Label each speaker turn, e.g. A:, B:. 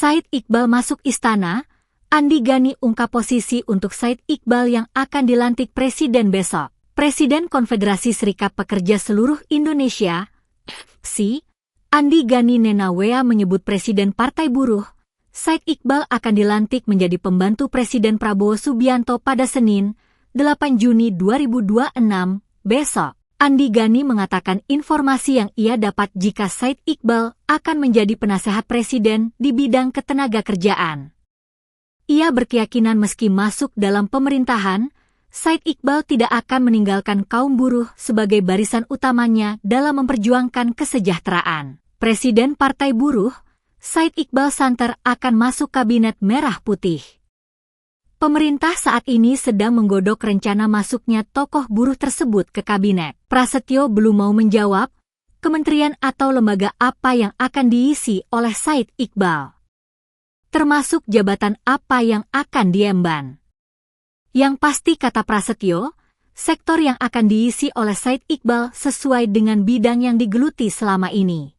A: Said Iqbal masuk istana, Andi Gani ungkap posisi untuk Said Iqbal yang akan dilantik presiden besok. Presiden Konfederasi Serikat Pekerja Seluruh Indonesia, FSI, Andi Gani Nenawea menyebut Presiden Partai Buruh, Said Iqbal akan dilantik menjadi pembantu Presiden Prabowo Subianto pada Senin, 8 Juni 2026, besok. Andi Gani mengatakan informasi yang ia dapat jika Said Iqbal akan menjadi penasehat presiden di bidang ketenagakerjaan. Ia berkeyakinan meski masuk dalam pemerintahan, Said Iqbal tidak akan meninggalkan kaum buruh sebagai barisan utamanya dalam memperjuangkan kesejahteraan. Presiden Partai Buruh, Said Iqbal Santer akan masuk Kabinet Merah Putih. Pemerintah saat ini sedang menggodok rencana masuknya tokoh buruh tersebut ke kabinet. Prasetyo belum mau menjawab kementerian atau lembaga apa yang akan diisi oleh Said Iqbal, termasuk jabatan apa yang akan diemban. Yang pasti kata Prasetyo, sektor yang akan diisi oleh Said Iqbal sesuai dengan bidang yang digeluti selama ini.